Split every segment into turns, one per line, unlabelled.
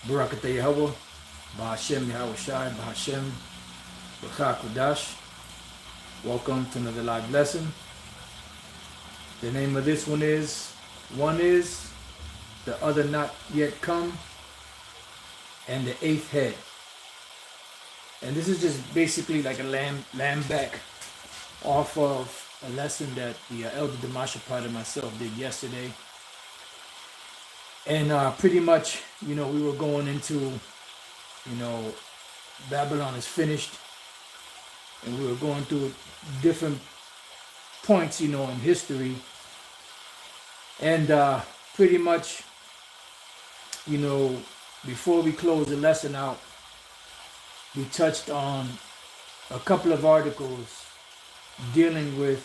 Barakatah Yahweh, Bahashem Yahweh Shai, Bahashem, B'chakodash. Welcome to another live lesson. The name of this one is the other not yet come, and the eighth head. And this is just basically like a lamb back off of a lesson that the Elder Damashapad and myself did yesterday. And pretty much, we were going into, Babylon is finished. And we were going through different points, in history. And pretty much, before we close the lesson out, we touched on a couple of articles dealing with,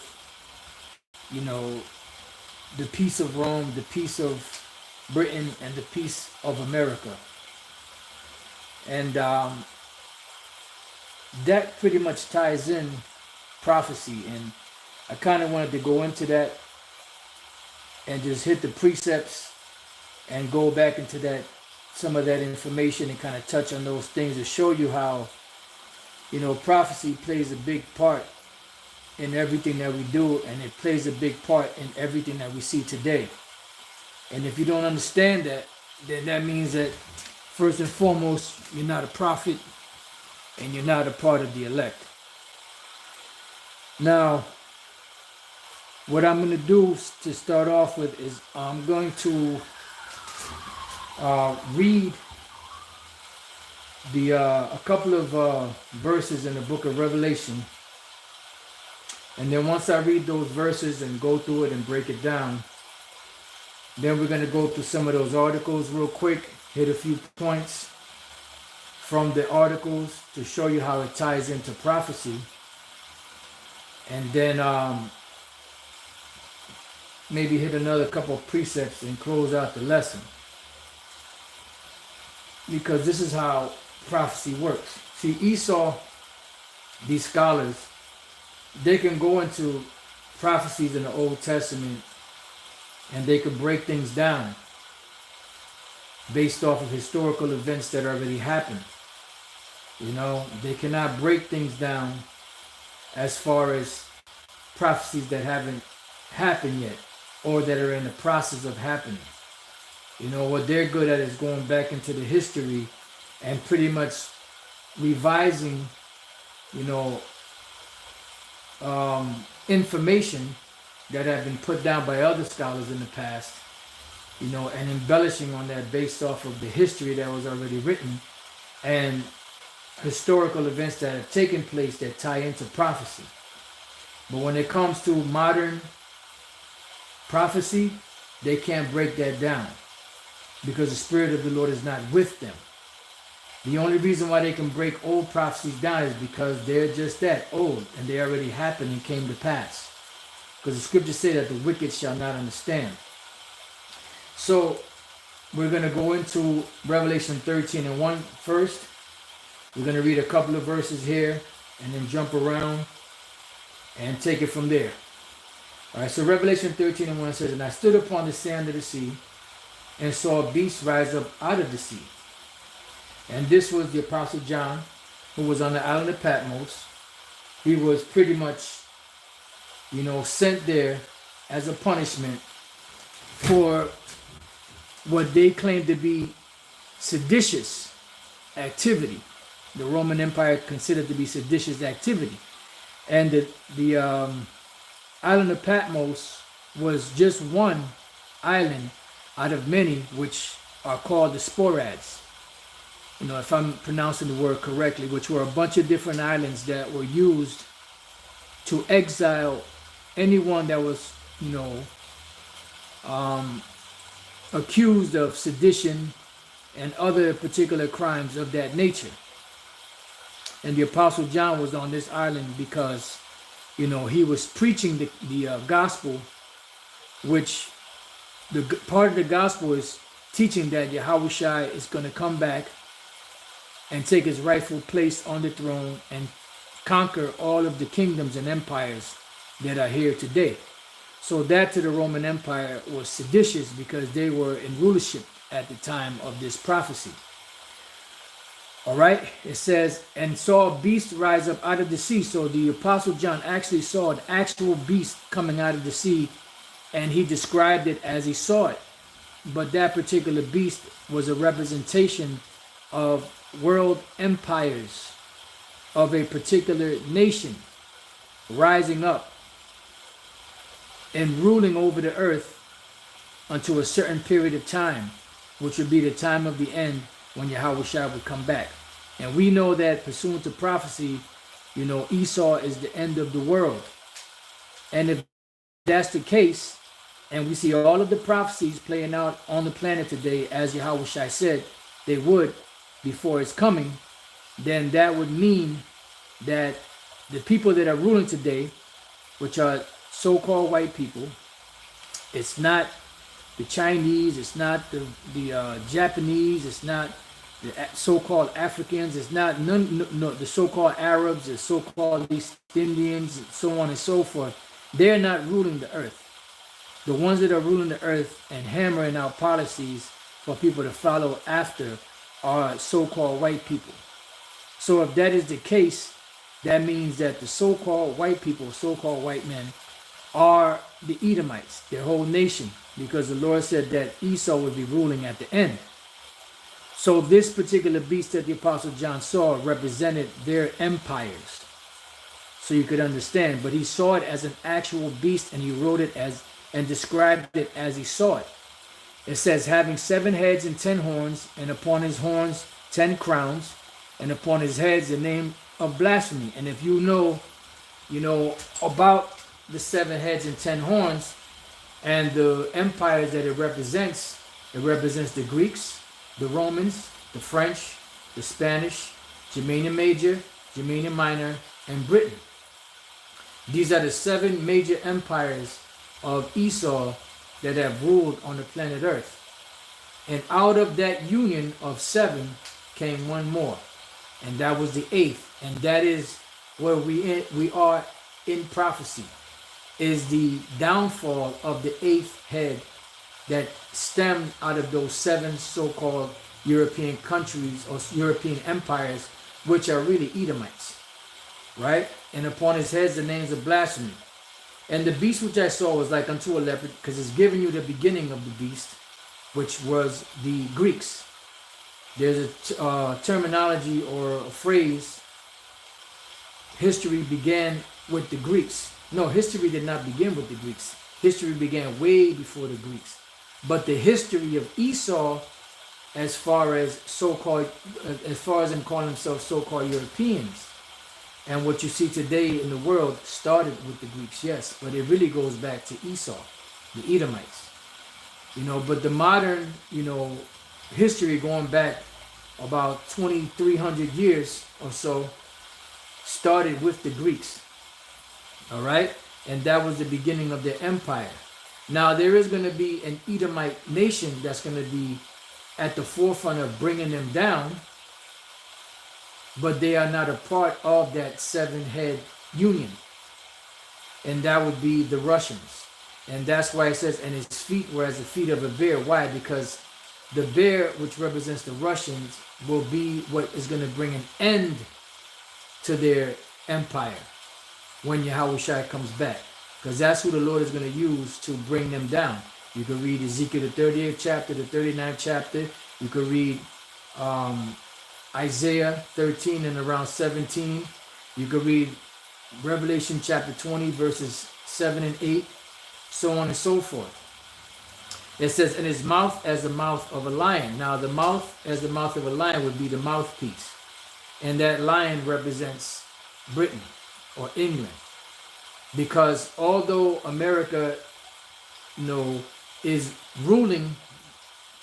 the peace of Rome, the peace of Britain, and the peace of America. And that pretty much ties in prophecy. And I kind of wanted to go into that and just hit the precepts and go back into that, some of that information, and kind of touch on those things to show you how, prophecy plays a big part in everything that we do, and it plays a big part in everything that we see today. And if you don't understand that, then that means that first and foremost, you're not a prophet and you're not a part of the elect. Now, what I'm going to do to start off with is I'm going to read a couple of verses in the book of Revelation. And then once I read those verses and go through it and break it down, then we're going to go through some of those articles real quick, hit a few points from the articles to show you how it ties into prophecy. And then maybe hit another couple of precepts and close out the lesson. Because this is how prophecy works. See, Esau, these scholars, they can go into prophecies in the Old Testament and they could break things down based off of historical events that already happened. They cannot break things down as far as prophecies that haven't happened yet or that are in the process of happening. What they're good at is going back into the history and pretty much revising, information that have been put down by other scholars in the past, and embellishing on that based off of the history that was already written and historical events that have taken place that tie into prophecy. But when it comes to modern prophecy, they can't break that down because the Spirit of the Lord is not with them. The only reason why they can break old prophecies down is because they're just that old and they already happened and came to pass. Because the scriptures say that the wicked shall not understand. So we're going to go into Revelation 13:1 first. We're going to read a couple of verses here and then jump around and take it from there. All right, so Revelation 13:1 says, "And I stood upon the sand of the sea and saw a beast rise up out of the sea." And this was the Apostle John, who was on the island of Patmos. He was pretty much, sent there as a punishment for what they claimed to be seditious activity. The Roman Empire considered to be seditious activity. And the island of Patmos was just one island out of many, which are called the Sporads. If I'm pronouncing the word correctly, which were a bunch of different islands that were used to exile anyone that was, accused of sedition and other particular crimes of that nature. And the Apostle John was on this island because, he was preaching the gospel, which the part of the gospel is teaching that Yahushua is going to come back and take his rightful place on the throne and conquer all of the kingdoms and empires that are here today. So that to the Roman Empire was seditious because they were in rulership at the time of this prophecy. All right, it says, and saw a beast rise up out of the sea. So the Apostle John actually saw an actual beast coming out of the sea, and he described it as he saw it. But that particular beast was a representation of world empires of a particular nation rising up and ruling over the earth until a certain period of time, which would be the time of the end, when Yahweh would come back. And we know that pursuant to prophecy, Esau is the end of the world. And if that's the case, and we see all of the prophecies playing out on the planet today, as Yahweh said they would before its coming, then that would mean that the people that are ruling today, which are so-called white people, it's not the Chinese, it's not the Japanese, it's not the so-called Africans, it's not the so-called Arabs, the so-called East Indians, and so on and so forth. They're not ruling the earth. The ones that are ruling the earth and hammering out policies for people to follow after are so-called white people. So if that is the case, that means that the so-called white people, so-called white men, are the Edomites, their whole nation, because the Lord said that Esau would be ruling at the end. So this particular beast that the Apostle John saw represented their empires, so you could understand. But he saw it as an actual beast, and he wrote it as and described it as he saw it. It says, having 7 heads and 10 horns, and upon his horns 10 crowns, and upon his heads the name of blasphemy. And if you know about the 7 heads and 10 horns and the empires that it represents the Greeks, the Romans, the French, the Spanish, Germania Major, Germania Minor, and Britain. These are the 7 major empires of Esau that have ruled on the planet Earth. And out of that union of 7 came one more, and that was the 8th. And that is where we are in prophecy, is the downfall of the 8th head that stemmed out of those 7 so-called European countries or European empires, which are really Edomites, right? And upon his heads the names of blasphemy. And the beast which I saw was like unto a leopard, because it's giving you the beginning of the beast, which was the Greeks. There's a terminology or a phrase, history began with the Greeks. No, history did not begin with the Greeks. History began way before the Greeks. But the history of Esau, as far as them calling themselves so-called Europeans, and what you see today in the world started with the Greeks, yes, but it really goes back to Esau, the Edomites. But the modern, history going back about 2,300 years or so started with the Greeks. All right? And that was the beginning of their empire. Now, there is going to be an Edomite nation that's going to be at the forefront of bringing them down, but they are not a part of that 7-head union. And that would be the Russians. And that's why it says, and his feet were as the feet of a bear. Why? Because the bear, which represents the Russians, will be what is going to bring an end to their empire when Yahushua comes back. Because that's who the Lord is going to use to bring them down. You can read Ezekiel the 38th chapter, the 39th chapter. You can read Isaiah 13 and around 17. You can read Revelation chapter 20 verses 7 and 8, so on and so forth. It says, in his mouth as the mouth of a lion. Now the mouth as the mouth of a lion would be the mouthpiece. And that lion represents Britain or England. Because although America, is ruling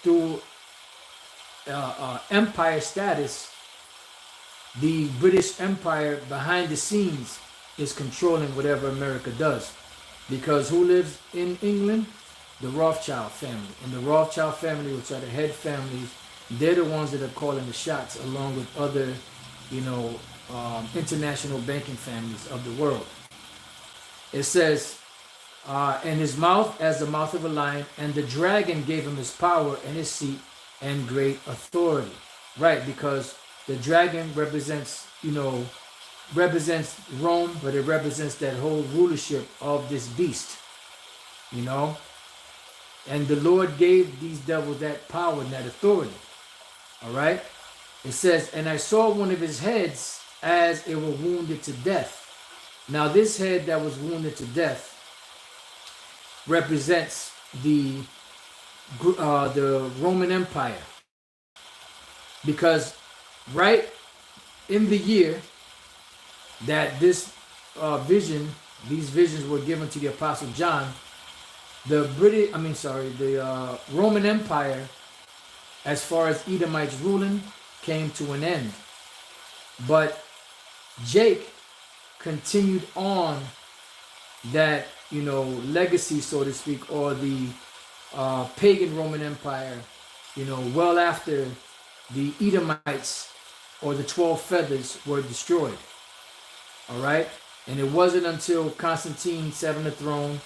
through empire status, the British Empire behind the scenes is controlling whatever America does. Because who lives in England? The Rothschild family. And the Rothschild family, which are the head families, they're the ones that are calling the shots, along with other, international banking families of the world. It says, in his mouth as the mouth of a lion, and the dragon gave him his power and his seat and great authority. Right, because The dragon represents, represents Rome, but it represents that whole rulership of this beast, you know. And the Lord gave these devils that power and that authority. All right. It says, and I saw one of his heads as it were wounded to death. Now this head that was wounded to death represents the Roman Empire, because right in the year that these visions were given to the Apostle John, the Roman Empire, as far as Edomites ruling, came to an end. But Jake continued on that, legacy, so to speak, or the pagan Roman Empire, well after the Edomites or the 12 feathers were destroyed. All right. And it wasn't until Constantine sat on the throne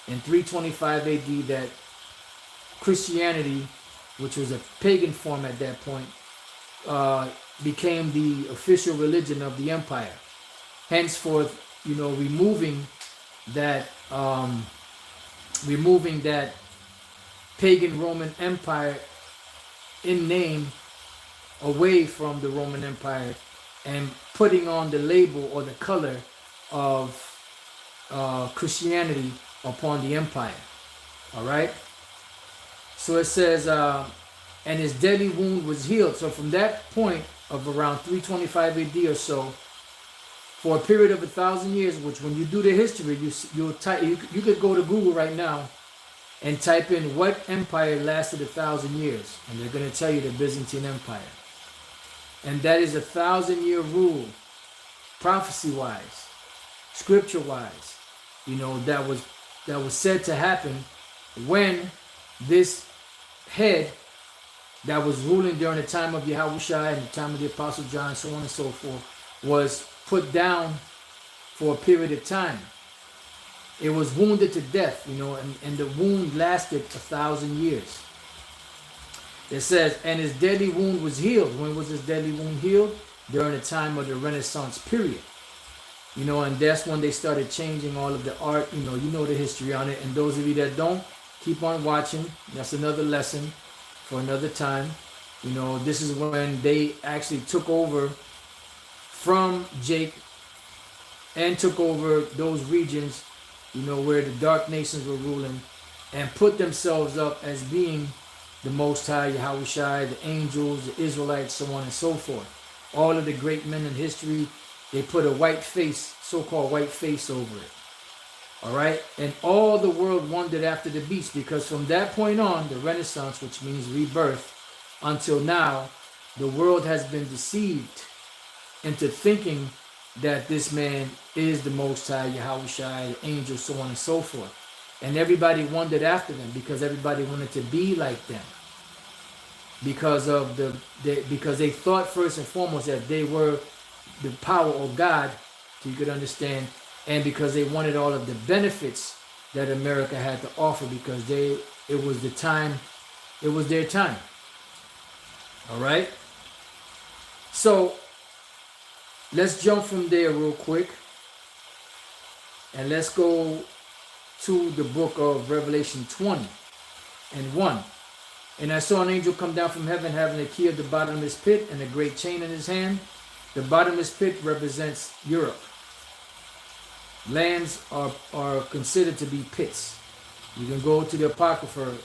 in 325 AD that Christianity, which was a pagan form at that point, became the official religion of the empire. Henceforth, removing that pagan Roman Empire in name away from the Roman Empire and putting on the label or the color of Christianity upon the empire. All right. So it says, and his deadly wound was healed. So from that point of around 325 AD or so, for a period of 1,000 years, which when you do the history, you could go to Google right now and type in what empire lasted 1,000 years, and they're going to tell you the Byzantine Empire. And that is 1,000-year rule, prophecy-wise, scripture-wise, that was said to happen when this head that was ruling during the time of Yahushua and the time of the Apostle John, so on and so forth, was put down for a period of time. It was wounded to death, and the wound lasted 1,000 years. It says, and his deadly wound was healed. When was his deadly wound healed? During the time of the Renaissance period. And that's when they started changing all of the art. You know the history on it. And those of you that don't, keep on watching. That's another lesson for another time. This is when they actually took over from Jake and took over those regions, where the dark nations were ruling, and put themselves up as being the Most High, Yahushua, the angels, the Israelites, so on and so forth. All of the great men in history, they put a white face, so-called white face over it. All right? And all the world wondered after the beast, because from that point on, the Renaissance, which means rebirth, until now, the world has been deceived into thinking that this man is the Most High, Yahushua, the angel, so on and so forth. And everybody wondered after them because everybody wanted to be like them. Because they thought first and foremost that they were the power of God, so you could understand, and because they wanted all of the benefits that America had to offer, because it was their time. All right? So let's jump from there real quick. And let's go to the book of Revelation 20:1. And I saw an angel come down from heaven having the key of the bottomless pit and a great chain in his hand. The bottomless pit represents Europe. Lands are considered to be pits. You can go to the Apocrypha,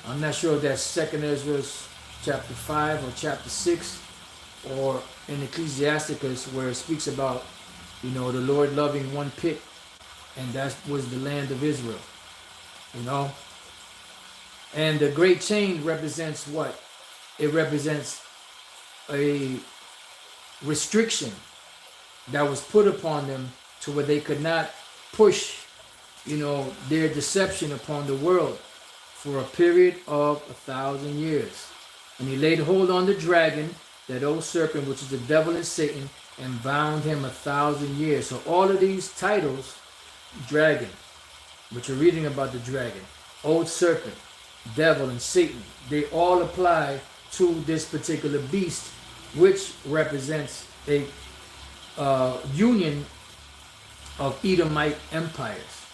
I'm not sure if that's 2nd Ezra chapter 5 or chapter 6, or in Ecclesiasticus where it speaks about, the Lord loving one pit, and that was the land of Israel, And the great chain represents what? It represents a restriction that was put upon them to where they could not push, their deception upon the world for a period of 1,000 years. And he laid hold on the dragon, that old serpent, which is the devil and Satan, and bound him 1,000 years. So all of these titles, dragon, which you're reading about the dragon, old serpent, devil, and Satan, they all apply to this particular beast, which represents a union of Edomite empires.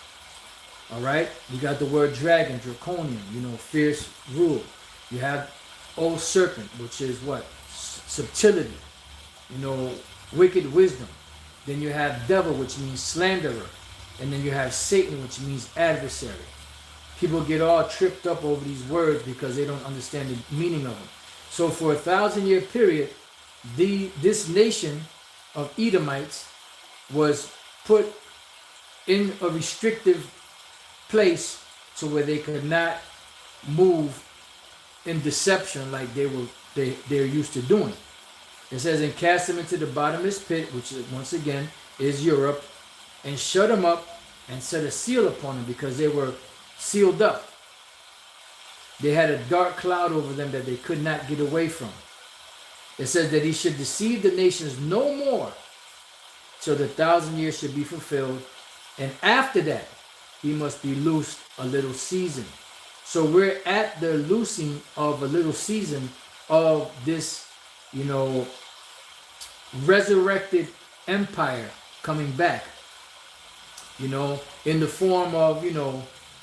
All right, you got the word dragon, draconian, fierce rule. You have old serpent, which is what? Subtlety, wicked wisdom. Then you have devil, which means slanderer. And then you have Satan, which means adversary. People get all tripped up over these words because they don't understand the meaning of them. So for 1,000-year period, this nation of Edomites was put in a restrictive place to where they could not move in deception like they're used to doing. It says, and cast them into the bottomless pit, which once again is Europe, and shut them up and set a seal upon them because they were sealed up. They had a dark cloud over them that they could not get away from. It says that he should deceive the nations no more till the 1,000 years should be fulfilled. And after that, he must be loosed a little season. So we're at the loosing of a little season of this, resurrected empire coming back, in the form of,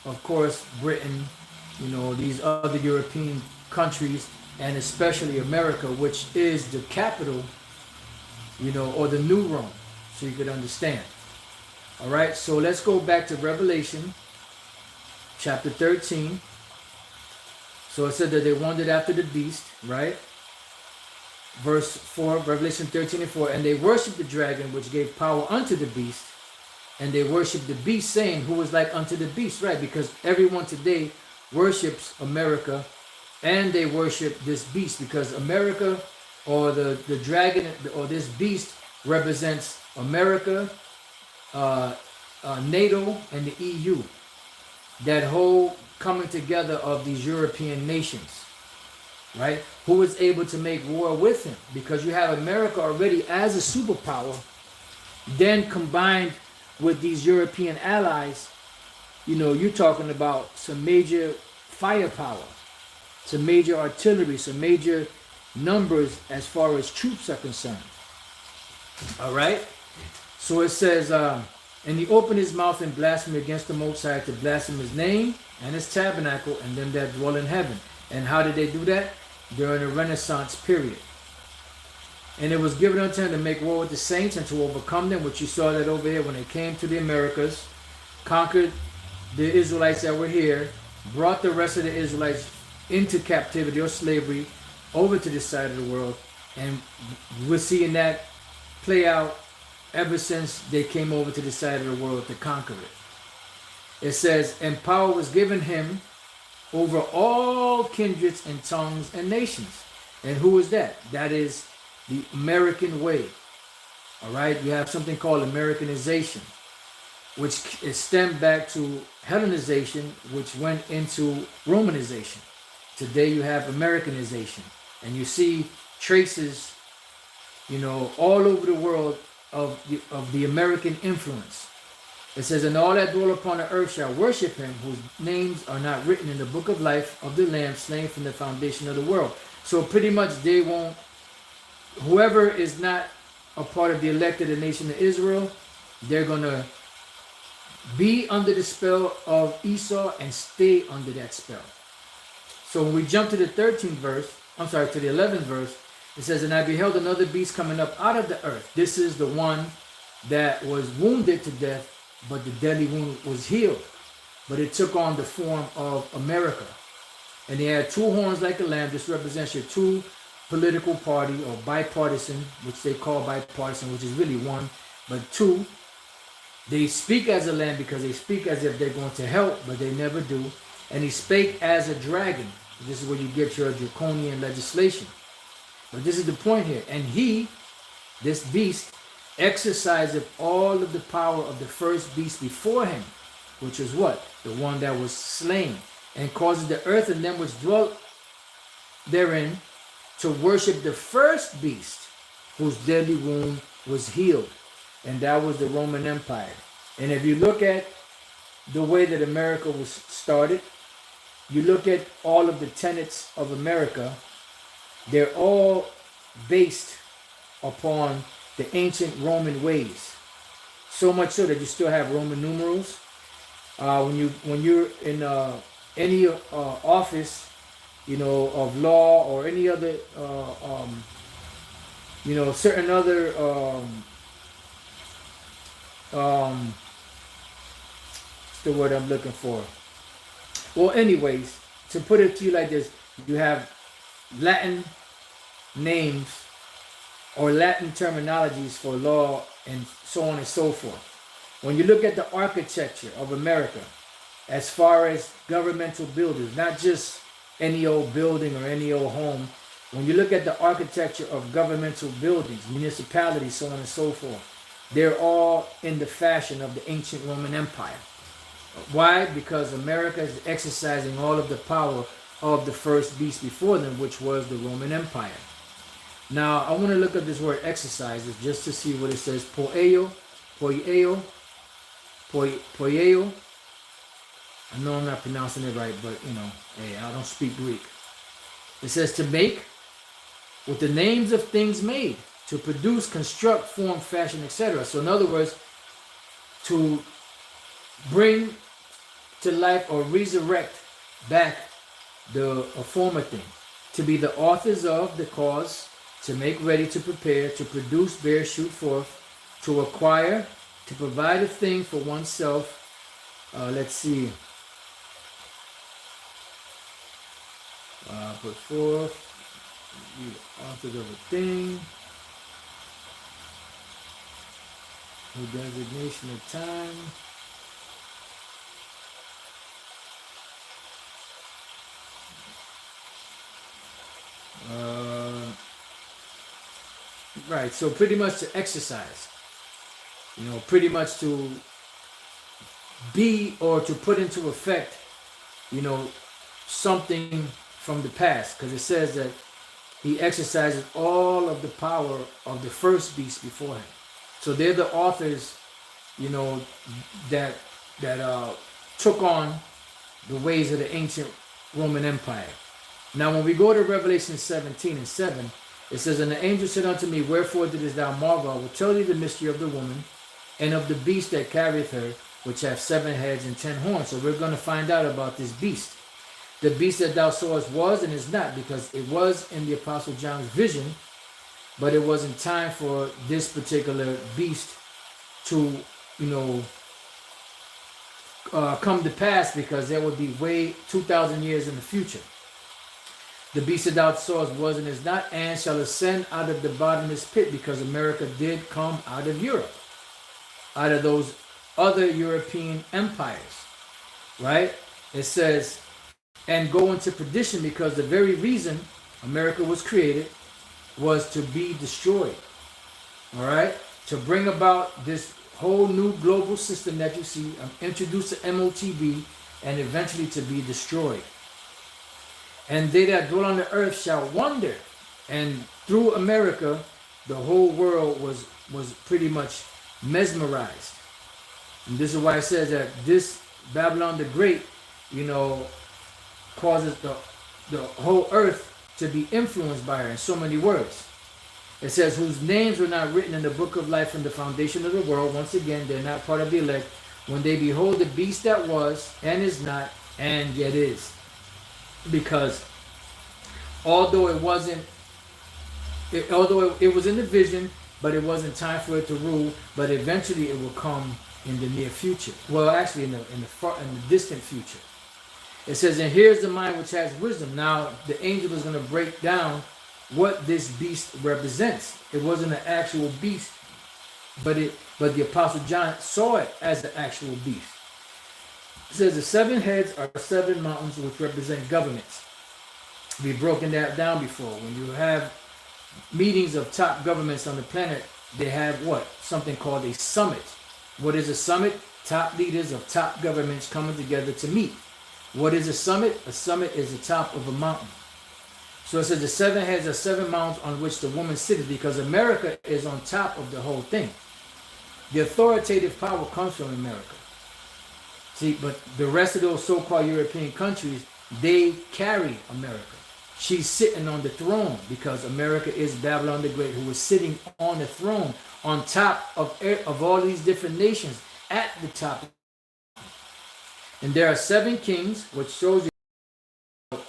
of course, Britain, these other European countries, and especially America, which is the capital, or the new Rome, so you could understand. All right, so let's go back to Revelation chapter 13. So it said that they wandered after the beast, right? Verse 4, Revelation 13 and 4, and they worshipped the dragon, which gave power unto the beast, and they worshipped the beast, saying, who is like unto the beast, right? Because everyone today worships America, and they worship this beast, because America, or the dragon, or this beast, represents America, NATO, and the EU. That whole coming together of these European nations, right? Who is able to make war with him? Because you have America already as a superpower, then combined with these European allies, you're talking about some major firepower, some major artillery, some major numbers as far as troops are concerned. All right? So it says, and he opened his mouth in blasphemy against the Most High, to blaspheme his name and his tabernacle and them that dwell in heaven. And how did they do that? During the Renaissance period. And it was given unto him to make war with the saints and to overcome them, which you saw that over here when they came to the Americas, conquered the Israelites that were here, brought the rest of the Israelites into captivity or slavery over to this side of the world. And we're seeing that play out ever since they came over to the side of the world to conquer it. It says, and power was given him over all kindreds and tongues and nations. And who is that? That is the American way. All right, you have something called Americanization, which is stemmed back to Hellenization, which went into Romanization. Today you have Americanization, and you see traces, all over the world of the American influence. It says, and all that dwell upon the earth shall worship him, whose names are not written in the book of life of the Lamb slain from the foundation of the world. So pretty much they won't, whoever is not a part of the elected nation of Israel, they're going to be under the spell of Esau and stay under that spell. So when we jump to the 13th verse, to the 11th verse, it says, and I beheld another beast coming up out of the earth. This is the one that was wounded to death, but the deadly wound was healed. But it took on the form of America. And he had two horns like a lamb. This represents your two political party, or bipartisan, which they call bipartisan, which is really one, but two. They speak as a lamb because they speak as if they're going to help, but they never do. And he spake as a dragon. This is where you get your draconian legislation. But this is the point here. And he, this beast, exercised all of the power of the first beast before him, which is what? The one that was slain, and causes the earth and them which dwelt therein to worship the first beast, whose deadly wound was healed. And that was the Roman Empire. And if you look at the way that America was started, you look at all of the tenets of America, they're all based upon the ancient Roman ways. So much so that you still have Roman numerals. When you're in any office, of law or any other, certain other, what's the word I'm looking for? Well, anyways, to put it to you like this, you have Latin names or Latin terminologies for law and so on and so forth. When you look at the architecture of America, as far as governmental buildings, not just any old building or any old home, when you look at the architecture of governmental buildings, municipalities, so on and so forth, they're all in the fashion of the ancient Roman Empire. Why? Because America is exercising all of the power of the first beast before them, which was the Roman Empire. Now, I want to look up this word exercises just to see what it says. Poieo. I know I'm not pronouncing it right, but hey, I don't speak Greek. It says to make with the names of things made, to produce, construct, form, fashion, etc. So in other words, to bring to life or resurrect back a former thing, to be the authors of the cause, to make ready, to prepare, to produce, bear, shoot forth, to acquire, to provide a thing for oneself. Let's see. Put forth, be the authors of a thing. The designation of time. Right, so pretty much to exercise, pretty much to be or to put into effect, something from the past, because it says that he exercises all of the power of the first beast before him. So they're the authors, that took on the ways of the ancient Roman Empire. Now, when we go to Revelation 17:7, it says, "And the angel said unto me, Wherefore didst thou marvel? I will tell thee the mystery of the woman and of the beast that carrieth her, which hath 7 heads and 10 horns." So we're going to find out about this beast. The beast that thou sawest was and is not, because it was in the Apostle John's vision, but it wasn't time for this particular beast to, come to pass, because there would be way 2,000 years in the future. The beast that thou sawest was and is not, and shall ascend out of the bottomless pit, because America did come out of Europe, out of those other European empires, right? It says, and go into perdition, because the very reason America was created was to be destroyed, all right? To bring about this whole new global system that you see, introduce the MOTB, and eventually to be destroyed. And they that dwell on the earth shall wonder. And through America, the whole world was pretty much mesmerized. And this is why it says that this Babylon the Great, causes the whole earth to be influenced by her, in so many words. It says, whose names were not written in the book of life from the foundation of the world. Once again, they're not part of the elect. When they behold the beast that was, and is not, and yet is. Because although it was in the vision, but it wasn't time for it to rule, but eventually it will come in the near future. Well, actually in the distant future. It says, and here's the mind which has wisdom. Now the angel is going to break down what this beast represents. It wasn't an actual beast, but the Apostle John saw it as the actual beast. It says the 7 heads are 7 mountains which represent governments. We've broken that down before. When you have meetings of top governments on the planet, they have what? Something called a summit. What is a summit? Top leaders of top governments coming together to meet. What is a summit? A summit is the top of a mountain. So it says the 7 heads are 7 mountains on which the woman sitteth, because America is on top of the whole thing. The authoritative power comes from America. See, but the rest of those so-called European countries, they carry America. she's sitting on the throne, because America is Babylon the Great, who is sitting on the throne on top of all these different nations at the top. And there are 7 kings, which shows you,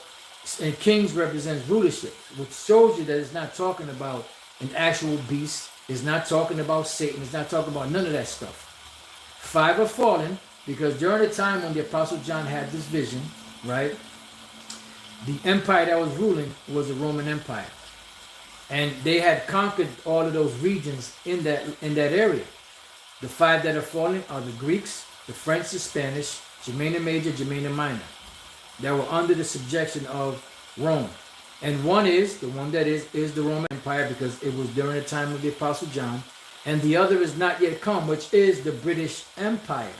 and kings represents rulership, which shows you that it's not talking about an actual beast. It's not talking about Satan. It's not talking about none of that stuff. 5 are fallen, because during the time when the Apostle John had this vision, right, the empire that was ruling was the Roman Empire. And they had conquered all of those regions in that area. The 5 that are fallen are the Greeks, the French, the Spanish, Germania Major, Germania Minor, that were under the subjection of Rome. And the one that is the Roman Empire, because it was during the time of the Apostle John. And the other is not yet come, which is the British Empire.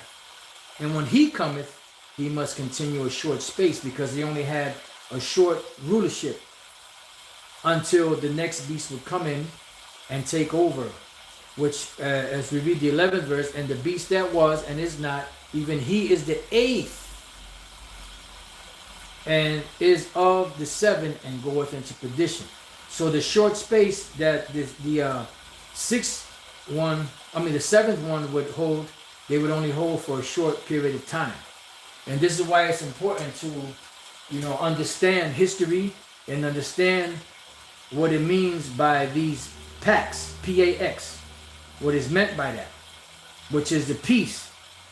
And when he cometh, he must continue a short space, because he only had a short rulership until the next beast would come in and take over, which as we read the 11th verse, and the beast that was and is not, even he is the 8th, and is of the 7, and goeth into perdition. So the short space that the 7th one would hold, they would only hold for a short period of time. And this is why it's important to, understand history and understand what it means by these Pax, P-A-X, what is meant by that, which is the peace.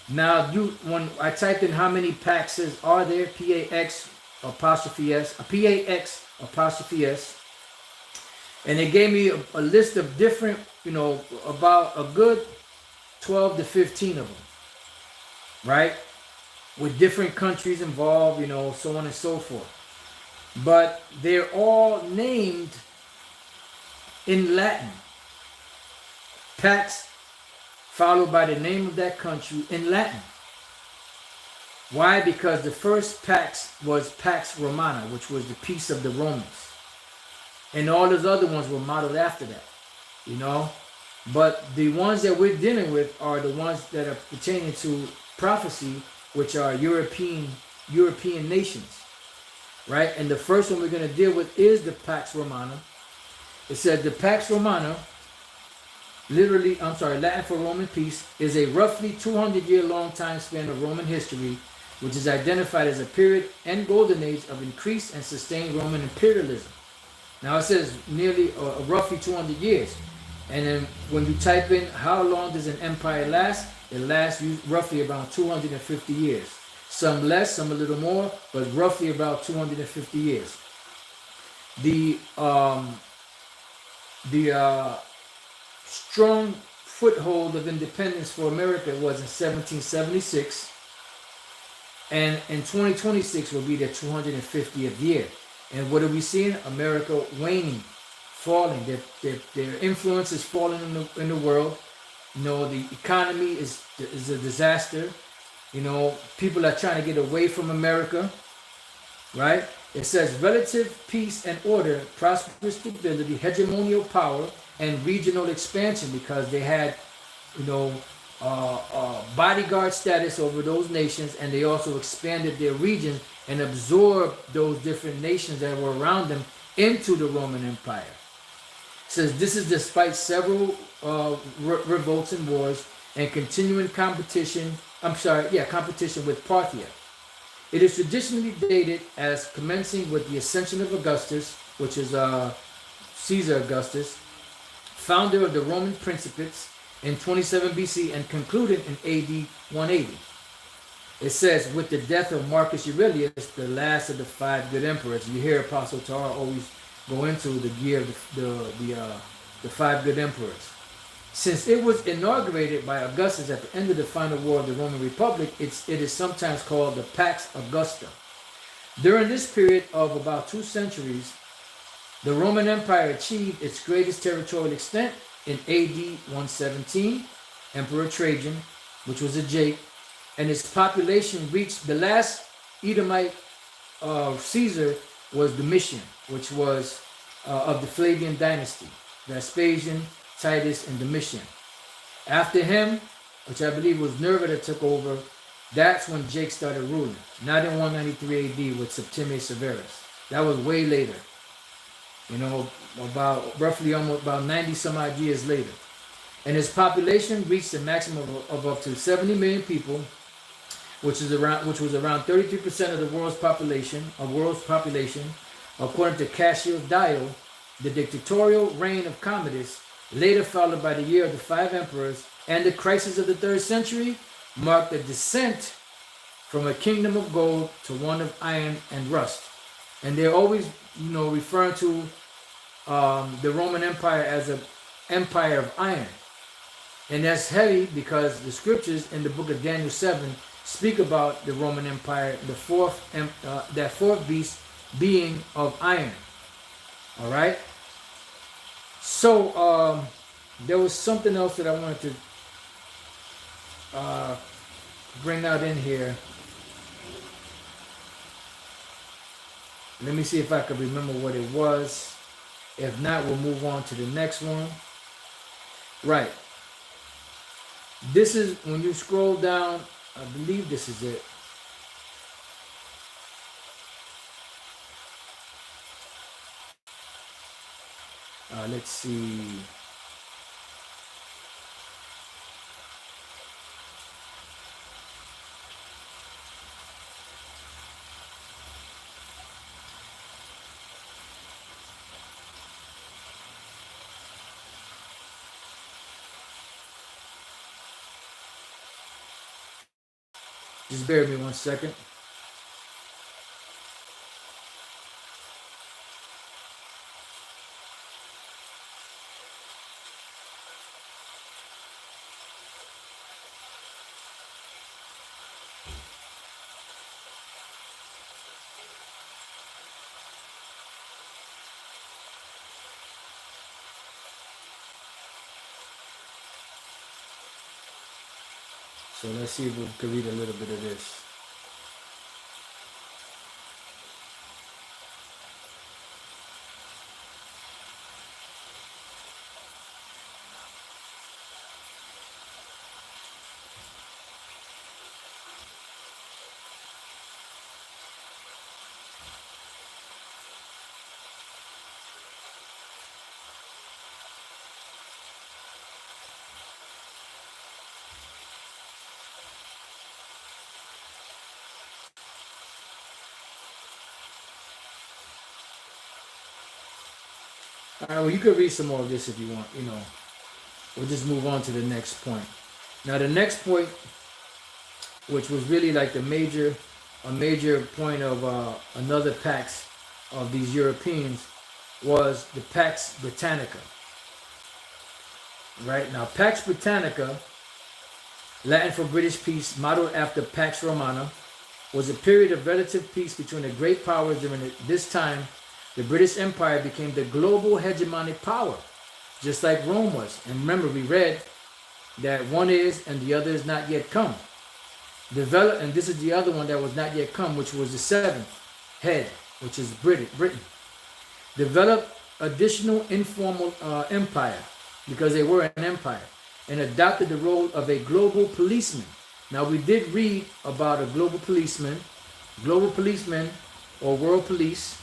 Now, when I typed in how many Paxes are there, P-A-X apostrophe S, P-A-X apostrophe S, and it gave me a list of different, about a good 12 to 15 of them, right? With different countries involved, so on and so forth. But they're all named in Latin. Pax followed by the name of that country in Latin. Why? Because the first Pax was Pax Romana, which was the peace of the Romans. And all those other ones were modeled after that, But the ones that we're dealing with are the ones that are pertaining to prophecy, which are European nations, right? And the first one we're going to deal with is the Pax Romana. It said the Pax Romana, Latin for Roman peace, is a roughly 200-year long time span of Roman history, which is identified as a period and golden age of increased and sustained Roman imperialism. Now it says nearly roughly 200 years. And then when you type in how long does an empire last, it lasts roughly about 250 years. Some less, some a little more, but roughly about 250 years. The strong foothold of independence for America was in 1776, and in 2026 will be their 250th year. And what are we seeing? America waning, falling. Their influence is falling in the world. The economy is a disaster. People are trying to get away from America, right? It says relative peace and order, prosperous stability, hegemonial power, and regional expansion, because they had, bodyguard status over those nations, and they also expanded their region and absorbed those different nations that were around them into the Roman Empire. It says this is despite several revolts and wars and continuing competition with Parthia. It is traditionally dated as commencing with the ascension of Augustus, which is Caesar Augustus, founder of the Roman Principates in 27 BC and concluded in AD 180. It says with the death of Marcus Aurelius, the last of the 5 good emperors. You hear Apostle Tara always go into the year of the 5 good emperors. Since it was inaugurated by Augustus at the end of the final war of the Roman Republic, it is sometimes called the Pax Augusta. During this period of about 2 centuries, the Roman Empire achieved its greatest territorial extent in AD 117, Emperor Trajan, which was a Jake, and its population reached the last Edomite Caesar was Domitian, which was of the Flavian dynasty, Vespasian, Titus, and Domitian. After him, which I believe was Nerva that took over, that's when Jake started ruling, not in 193 AD with Septimius Severus. That was way later. You know, about roughly almost about 90 some odd years later. And its population reached a maximum of up to 70 million people, which was around 33% of the world's population, according to Cassius Dio. The dictatorial reign of Commodus, later followed by the year of the 5 emperors and the crisis of the 3rd century, marked a descent from a kingdom of gold to one of iron and rust. And they're always, referring to the Roman Empire as an empire of iron. And that's heavy because the scriptures in the book of Daniel 7 speak about the Roman Empire, that fourth beast being of iron. All right. So there was something else that I wanted to bring out in here. Let me see if I can remember what it was. If not, we'll move on to the next one. Right. This is when you scroll down. I believe this is it. Let's see. Just bear with me 1 second. So let's see if we can read a little bit of this. All right, well, you could read some more of this if you want, We'll just move on to the next point. Now, the next point, which was really like a major point of another Pax of these Europeans, was the Pax Britannica. Right? Now, Pax Britannica, Latin for British peace, modeled after Pax Romana, was a period of relative peace between the great powers. During this time, the British Empire became the global hegemonic power, just like Rome was. And remember, we read that one is and the other is not yet come. And this is the other one that was not yet come, which was the 7th head, which is Britain. Developed additional informal empire, because they were an empire, and adopted the role of a global policeman. Now, we did read about a global policeman. Global policeman, or world police,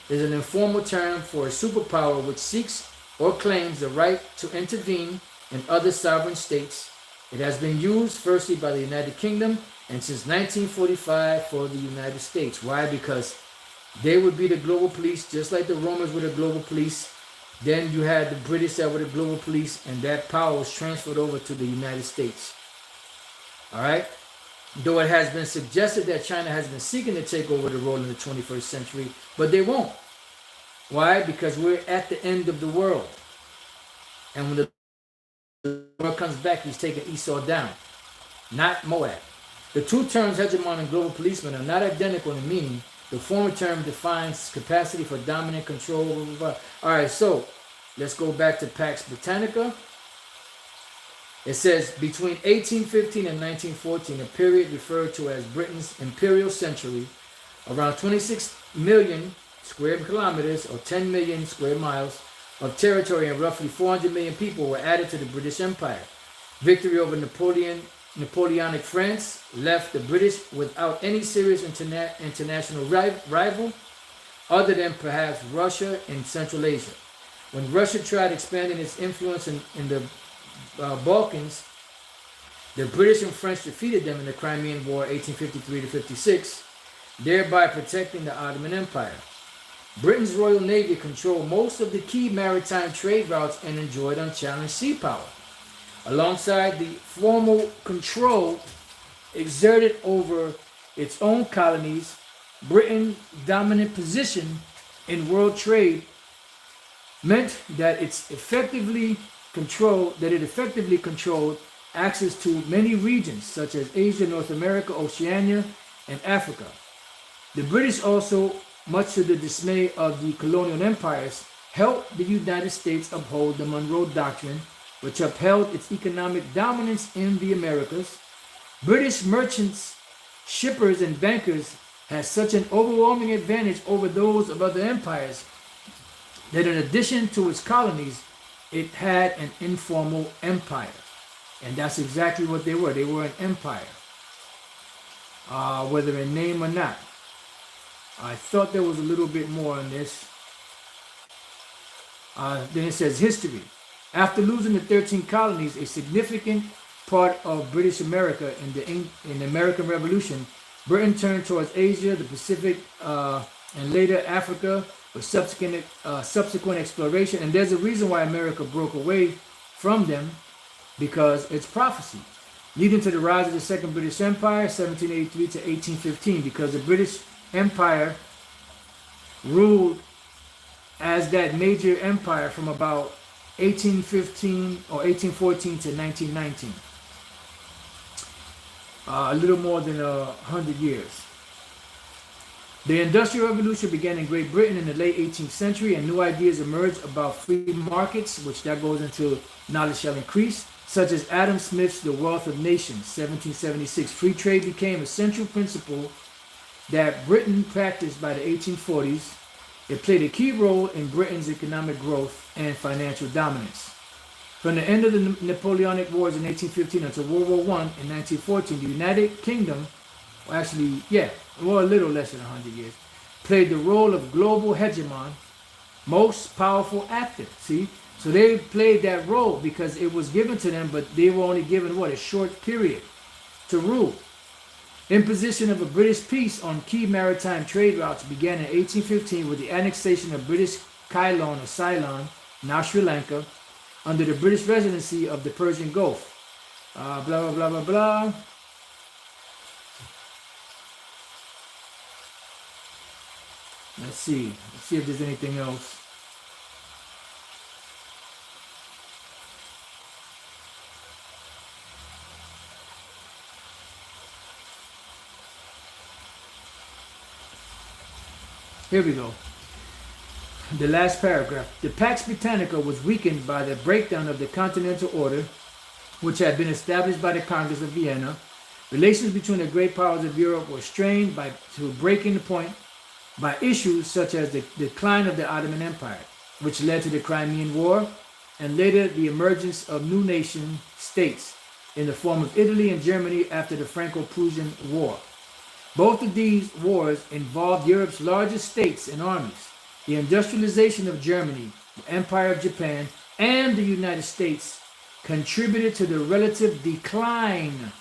is an informal term for a superpower which seeks or claims the right to intervene in other sovereign states. It has been used firstly by the United Kingdom and since 1945 for the United States. Why? Because they would be the global police, just like the Romans were the global police. Then you had the British that were the global police, and that power was transferred over to the United States. All right? Though it has been suggested that China has been seeking to take over the role in the 21st century, but they won't. Why? Because we're at the end of the world. And when the world comes back, he's taking Esau down, not Moab. The two terms, hegemon and global policeman, are not identical in meaning. The former term defines capacity for dominant control. Blah, blah, blah. All right, so let's go back to Pax Britannica. It says between 1815 and 1914, a period referred to as Britain's imperial century, around 26 million square kilometers or 10 million square miles of territory and roughly 400 million people were added to the British Empire. Victory over Napoleonic France left the British without any serious international rival. other than perhaps Russia and Central Asia. When Russia tried expanding its influence in the Balkans, the British and French defeated them in the Crimean War 1853 to 56, thereby protecting the Ottoman Empire. Britain's Royal Navy controlled most of the key maritime trade routes and enjoyed unchallenged sea power. Alongside the formal control exerted over its own colonies, Britain's dominant position in world trade meant that it effectively controlled access to many regions such as Asia, North America, Oceania, and Africa. The British also, much to the dismay of the colonial empires, helped the United States uphold the Monroe Doctrine, which upheld its economic dominance in the Americas. British merchants, shippers, and bankers had such an overwhelming advantage over those of other empires that in addition to its colonies, it had an informal empire. And that's exactly what they were. They were an empire, whether in name or not. I thought there was a little bit more on this. Then it says history. After losing the 13 colonies, a significant part of British America in the American Revolution, Britain turned towards Asia, the Pacific, and later Africa with subsequent exploration. And there's a reason why America broke away from them, because it's prophecy, leading to the rise of the Second British Empire, 1783 to 1815, because the British Empire ruled as that major empire from about 1815 or 1814 to 1919. A little more than 100 years. The Industrial Revolution began in Great Britain in the late 18th century, and new ideas emerged about free markets, which that goes into knowledge shall increase, such as Adam Smith's The Wealth of Nations, 1776. Free trade became a central principle that Britain practiced by the 1840s. It played a key role in Britain's economic growth and financial dominance. From the end of the Napoleonic Wars in 1815 until World War I in 1914, the United Kingdom, a little less than 100 years, played the role of global hegemon, most powerful actor. See? So they played that role because it was given to them, but they were only given, a short period to rule. Imposition of a British peace on key maritime trade routes began in 1815 with the annexation of British Ceylon, now Sri Lanka, under the British residency of the Persian Gulf. Blah, blah, blah, blah, blah. Let's see if there's anything else. Here we go. The last paragraph. The Pax Britannica was weakened by the breakdown of the Continental Order, which had been established by the Congress of Vienna. Relations between the great powers of Europe were strained to breaking point by issues such as the decline of the Ottoman Empire, which led to the Crimean War, and later the emergence of new nation states in the form of Italy and Germany after the Franco-Prussian War. Both of these wars involved Europe's largest states and armies. The industrialization of Germany, the Empire of Japan, and the United States contributed to the relative decline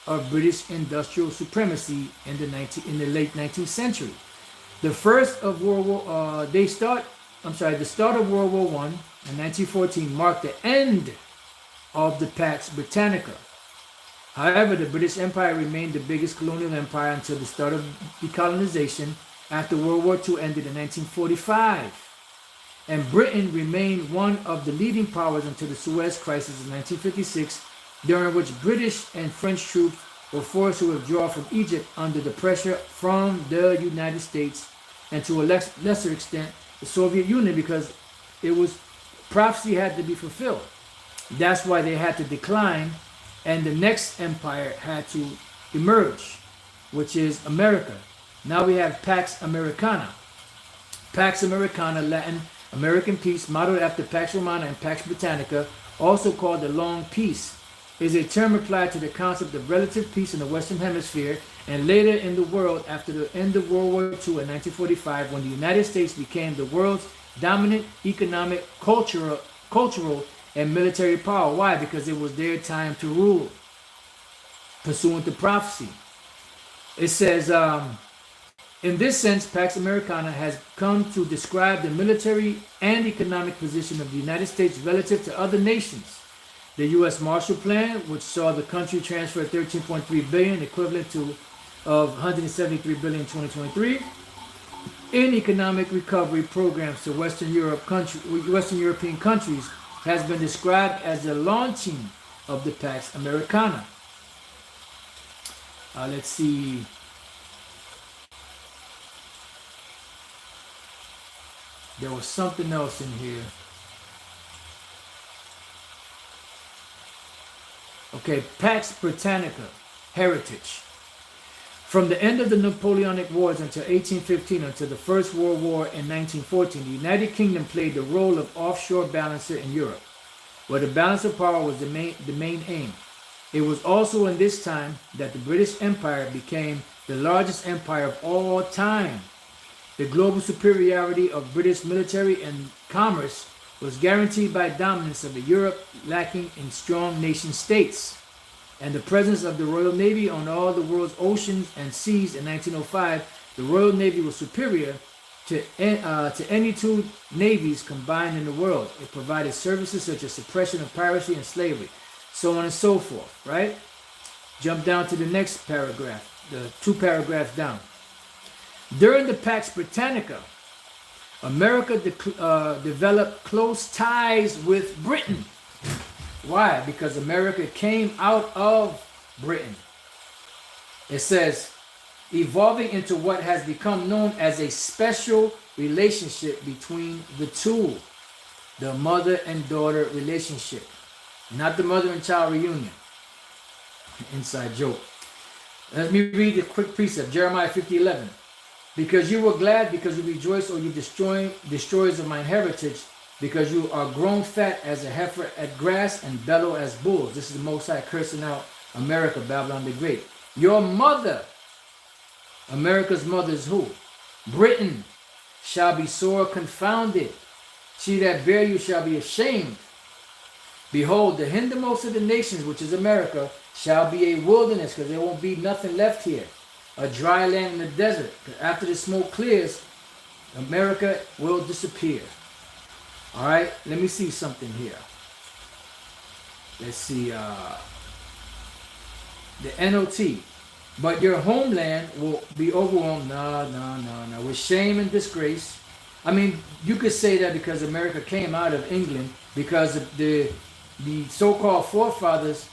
of British industrial supremacy in the late 19th century. The start of World War I in 1914 marked the end of the Pax Britannica. However, the British Empire remained the biggest colonial empire until the start of decolonization after World War II ended in 1945. And Britain remained one of the leading powers until the Suez Crisis in 1956, during which British and French troops were forced to withdraw from Egypt under the pressure from the United States and to a lesser extent the Soviet Union, because it was prophecy had to be fulfilled. That's why they had to decline, and the next empire had to emerge, which is America. Now we have Pax Americana. Pax Americana, Latin, American peace, modeled after Pax Romana and Pax Britannica, also called the Long Peace, is a term applied to the concept of relative peace in the Western Hemisphere and later in the world after the end of World War II in 1945, when the United States became the world's dominant economic, cultural, and military power. Why? Because it was their time to rule, pursuant to prophecy. It says, in this sense, Pax Americana has come to describe the military and economic position of the United States relative to other nations. The U.S. Marshall Plan, which saw the country transfer $13.3 billion, equivalent to of $173 billion in 2023, in economic recovery programs to Western European countries, has been described as the launching of the Pax Americana. Let's see. There was something else in here. Okay, Pax Britannica, heritage. From the end of the Napoleonic Wars until 1815, until the First World War in 1914, the United Kingdom played the role of offshore balancer in Europe, where the balance of power was the main aim. It was also in this time that the British Empire became the largest empire of all time. The global superiority of British military and commerce was guaranteed by dominance of a Europe lacking in strong nation states, and the presence of the Royal Navy on all the world's oceans and seas. In 1905, the Royal Navy was superior to any two navies combined in the world. It provided services such as suppression of piracy and slavery, so on and so forth, right? Jump down to the next paragraph, the 2 paragraphs down. During the Pax Britannica, America developed close ties with Britain. Why? Because America came out of Britain. It says, evolving into what has become known as a special relationship between the two. The mother and daughter relationship. Not the mother and child reunion. Inside joke. Let me read the quick precept. Jeremiah 50:11. Because you were glad, because you rejoiced, or you destroyers of mine heritage, because you are grown fat as a heifer at grass and bellow as bulls. This is the Most High cursing out America, Babylon the Great. Your mother, America's mother is who? Britain, shall be sore confounded. She that bare you shall be ashamed. Behold, the hindermost of the nations, which is America, shall be a wilderness, because there won't be nothing left here. A dry land in the desert. After the smoke clears, America will disappear. All right, let me see something here. Let's see. The NOT. But your homeland will be overwhelmed. No. With shame and disgrace. I mean, you could say that because America came out of England, because the so-called forefathers,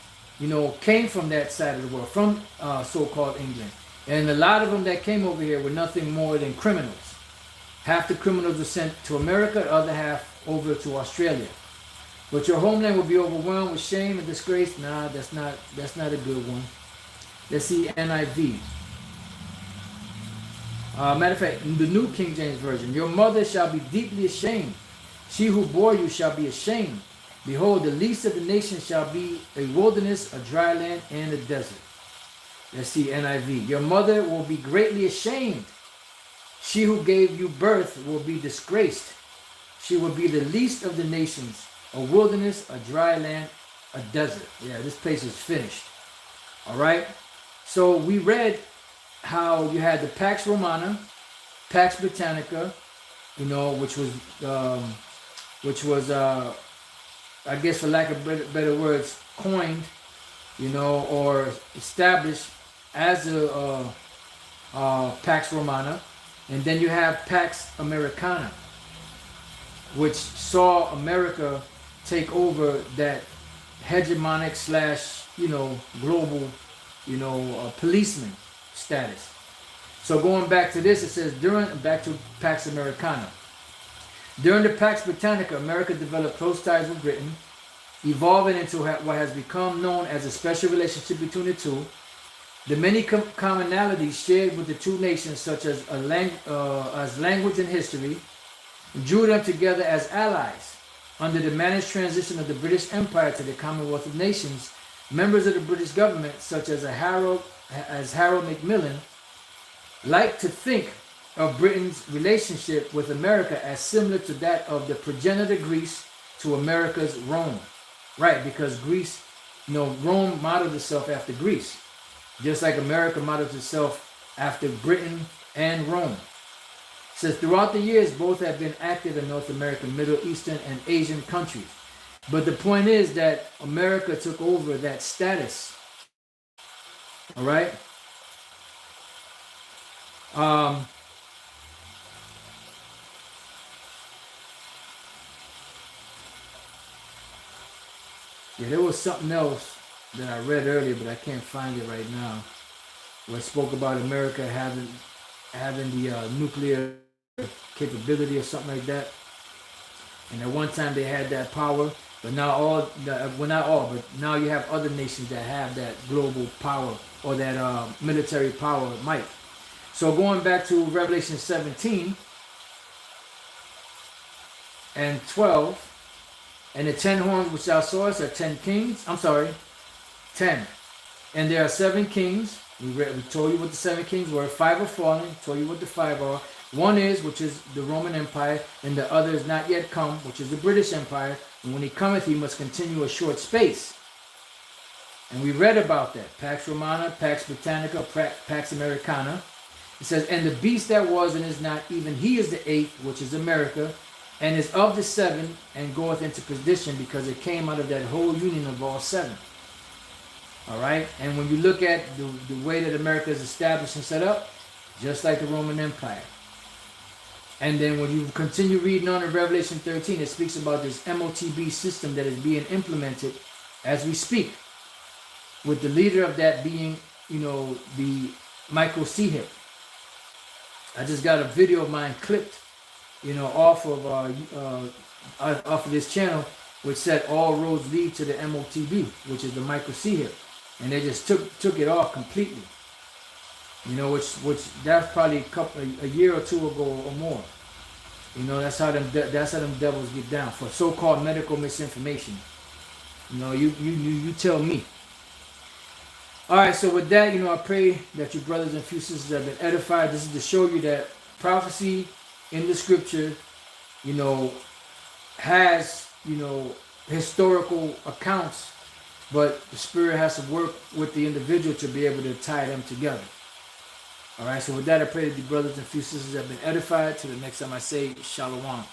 came from that side of the world, from so-called England. And a lot of them that came over here were nothing more than criminals. Half the criminals were sent to America, the other half over to Australia. But your homeland will be overwhelmed with shame and disgrace. Nah, that's not a good one. Let's see NIV. Matter of fact, in the New King James Version, your mother shall be deeply ashamed. She who bore you shall be ashamed. Behold, the least of the nations shall be a wilderness, a dry land, and a desert. Let's see NIV. Your mother will be greatly ashamed. She who gave you birth will be disgraced. She will be the least of the nations, a wilderness, a dry land, a desert. Yeah, this place is finished. All right. So we read how you had the Pax Romana, Pax Britannica, which was I guess for lack of better words, coined, or established as a Pax Romana. And then you have Pax Americana, which saw America take over that hegemonic / global, policeman status. So going back to this, it says back to Pax Americana. During the Pax Britannica, America developed close ties with Britain, evolving into what has become known as a special relationship between the two. The many commonalities shared with the two nations, such as language and history, drew them together as allies. Under the managed transition of the British Empire to the Commonwealth of Nations, members of the British government, such as Harold as Harold Macmillan, like to think of Britain's relationship with America as similar to that of the progenitor Greece to America's Rome. Right, because Greece, Rome modeled itself after Greece, just like America modeled itself after Britain and Rome. It says throughout the years, both have been active in North American, Middle Eastern, and Asian countries. But the point is that America took over that status. All right. Yeah, there was something else that I read earlier, but I can't find it right now. Where it spoke about America having the nuclear capability or something like that. And at one time they had that power, but now not all, but now you have other nations that have that global power or that military power might. So going back to Revelation 17 and 12, and the 10 horns which thou sawest are 10 kings. 10. And there are 7 kings. We told you what the 7 kings were. 5 are fallen. Told you what the 5 are. One is, which is the Roman Empire, and the other is not yet come, which is the British Empire. And when he cometh, he must continue a short space. And we read about that. Pax Romana, Pax Britannica, Pax Americana. It says, and the beast that was and is not, even he is the 8th, which is America, and is of the 7, and goeth into perdition, because it came out of that whole union of all 7. All right? And when you look at the way that America is established and set up, just like the Roman Empire. And then when you continue reading on in Revelation 13, it speaks about this MOTB system that is being implemented as we speak, with the leader of that being, the Michael Seahip. I just got a video of mine clipped, off of this channel, which said all roads lead to the MOTB, which is the Michael Seahip, and they just took it off completely. Which that's probably a year or two ago or more. That's how them devils get down for so-called medical misinformation. You tell me. All right, so with that, I pray that you brothers and few sisters have been edified. This is to show you that prophecy in the scripture, has, historical accounts, but the Spirit has to work with the individual to be able to tie them together. All right, so with that, I pray that you brothers and few sisters have been edified. Till the next time I say, Shalom.